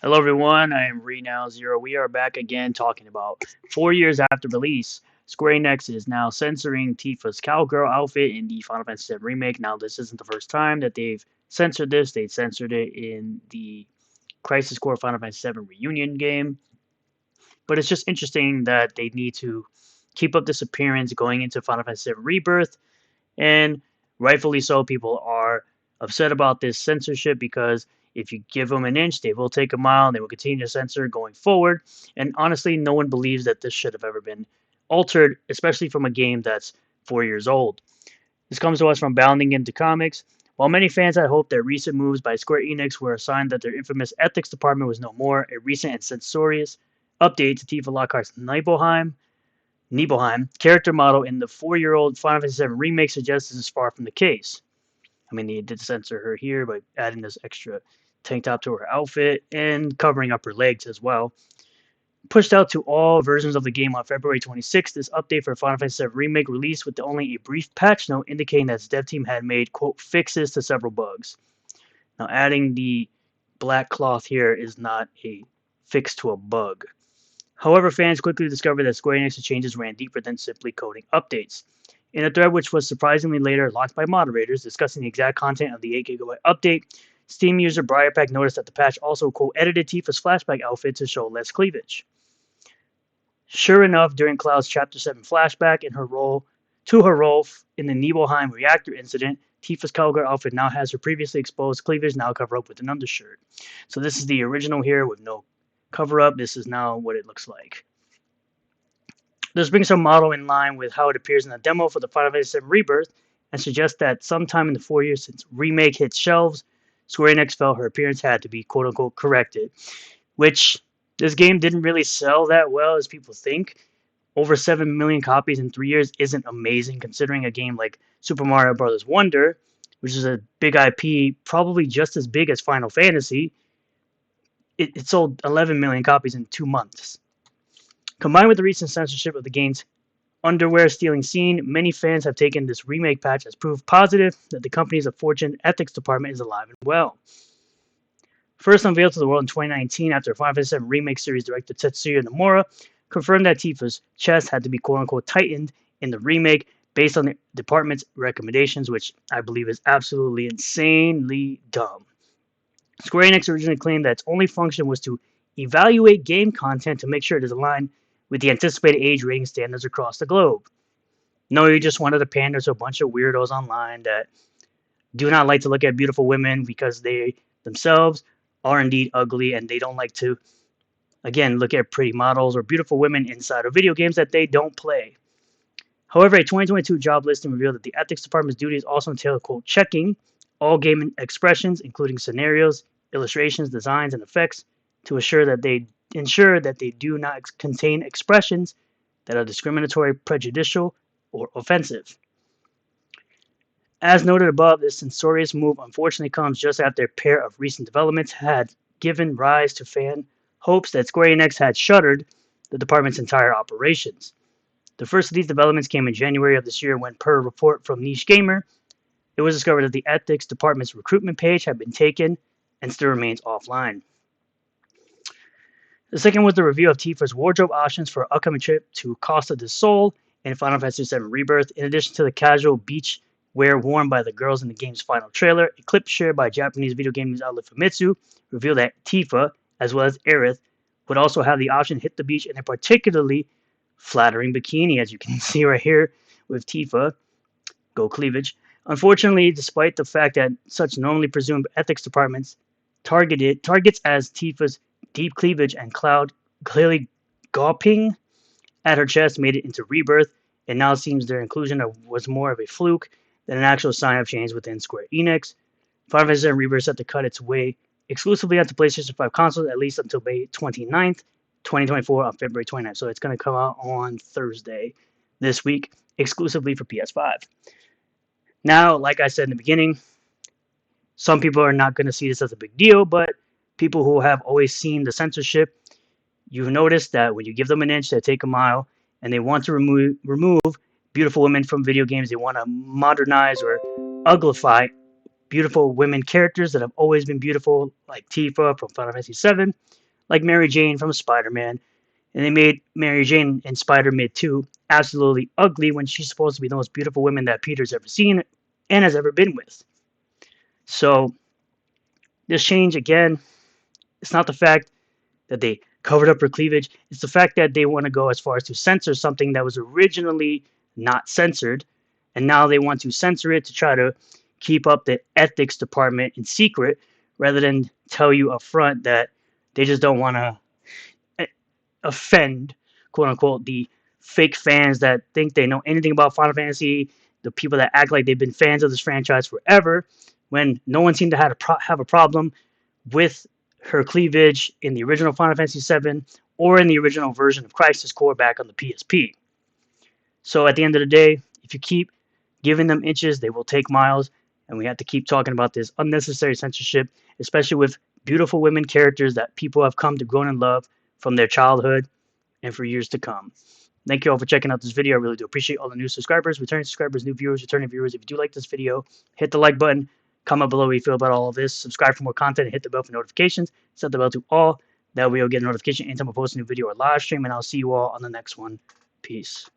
Hello everyone, I am Renow0. We are back again talking about 4 years after release. Square Enix is now censoring Tifa's cowgirl outfit in the Final Fantasy VII Remake. Now, this isn't the first time that they've censored this. They censored it in the Crisis Core Final Fantasy VII Reunion game. But it's just interesting that they need to keep up this appearance going into Final Fantasy VII Rebirth. And rightfully so, people are upset about this censorship because if you give them an inch, they will take a mile and they will continue to censor going forward. And honestly, no one believes that this should have ever been altered, especially from a game that's 4 years old. This comes to us from Bounding into Comics. While many fans had hoped that recent moves by Square Enix were a sign that their infamous ethics department was no more, a recent and censorious update to Tifa Lockhart's Nibelheim character model in the 4-year-old Final Fantasy VII Remake suggests this is far from the case. I mean, they did censor her here by adding this extra tank top to her outfit and covering up her legs as well. Pushed out to all versions of the game on February 26th, this update for Final Fantasy VII Remake released with only a brief patch note indicating that its dev team had made, quote, fixes to several bugs. Now, adding the black cloth here is not a fix to a bug. However, fans quickly discovered that Square Enix's changes ran deeper than simply coding updates. In a thread which was surprisingly later locked by moderators discussing the exact content of the 8GB update, Steam user Briarpack noticed that the patch also edited Tifa's flashback outfit to show less cleavage. Sure enough, during Cloud's Chapter 7 flashback in her role in the Nibelheim reactor incident, Tifa's cowgirl outfit now has her previously exposed cleavage now covered up with an undershirt. So this is the original here with no cover up. This is now what it looks like. This brings her model in line with how it appears in the demo for the Final Fantasy VII Rebirth and suggests that sometime in the 4 years since Remake hit shelves, Square Enix felt her appearance had to be quote-unquote corrected, which this game didn't really sell that well as people think. Over 7 million copies in 3 years isn't amazing considering a game like Super Mario Bros. Wonder, which is a big IP, probably just as big as Final Fantasy. It sold 11 million copies in 2 months. Combined with the recent censorship of the game's underwear stealing scene, many fans have taken this remake patch as proof positive that the company's aforementioned ethics department is alive and well. First unveiled to the world in 2019 after Final Fantasy VII Remake series director Tetsuya Nomura confirmed that Tifa's chest had to be quote-unquote tightened in the remake based on the department's recommendations, which I believe is absolutely insanely dumb. Square Enix originally claimed that its only function was to evaluate game content to make sure it is aligned with the anticipated age rating standards across the globe. No, you just wanted to pander to a bunch of weirdos online that do not like to look at beautiful women because they themselves are indeed ugly and they don't like to, again, look at pretty models or beautiful women inside of video games that they don't play. However, a 2022 job listing revealed that the ethics department's duties also entail, quote, checking all game expressions, including scenarios, illustrations, designs, and effects, to ensure that they do not contain expressions that are discriminatory, prejudicial, or offensive. As noted above, this censorious move unfortunately comes just after a pair of recent developments had given rise to fan hopes that Square Enix had shuttered the department's entire operations. The first of these developments came in January of this year when, per a report from Niche Gamer, it was discovered that the ethics department's recruitment page had been taken and still remains offline. The second was the review of Tifa's wardrobe options for her upcoming trip to Costa del Sol in Final Fantasy VII Rebirth. In addition to the casual beach wear worn by the girls in the game's final trailer, a clip shared by Japanese video game news outlet Famitsu revealed that Tifa, as well as Aerith, would also have the option to hit the beach in a particularly flattering bikini, as you can see right here with Tifa. Go cleavage. Unfortunately, despite the fact that such normally presumed ethics departments targets as Tifa's deep cleavage and Cloud clearly gawping at her chest made it into Rebirth, it now seems their inclusion was more of a fluke than an actual sign of change within Square Enix. Final Fantasy VII Rebirth set to cut its way exclusively onto PlayStation 5 consoles at least until May 29th, 2024 on February 29th. So it's going to come out on Thursday this week exclusively for PS5. Now, like I said in the beginning, some people are not going to see this as a big deal, but people who have always seen the censorship, you've noticed that when you give them an inch, they take a mile, and they want to remove beautiful women from video games. They want to modernize or uglify beautiful women characters that have always been beautiful, like Tifa from Final Fantasy VII, like Mary Jane from Spider-Man, and they made Mary Jane in Spider-Man 2 absolutely ugly when she's supposed to be the most beautiful woman that Peter's ever seen and has ever been with. So this change, again, it's not the fact that they covered up her cleavage. It's the fact that they want to go as far as to censor something that was originally not censored, and now they want to censor it to try to keep up the ethics department in secret, rather than tell you up front that they just don't want to offend, quote unquote, the fake fans that think they know anything about Final Fantasy, the people that act like they've been fans of this franchise forever, when no one seemed to have a problem with her cleavage in the original Final Fantasy VII or in the original version of Crisis Core back on the PSP. So at the end of the day, if you keep giving them inches, they will take miles, and we have to keep talking about this unnecessary censorship, especially with beautiful women characters that people have come to grow and love from their childhood and for years to come. Thank you all for checking out this video. I really do appreciate all the new subscribers, returning subscribers, new viewers, returning viewers. If you do like this video, hit the like button, comment below what you feel about all of this, subscribe for more content, and hit the bell for notifications. Set the bell to all. That way you'll get a notification anytime I post a new video or live stream, and I'll see you all on the next one. Peace.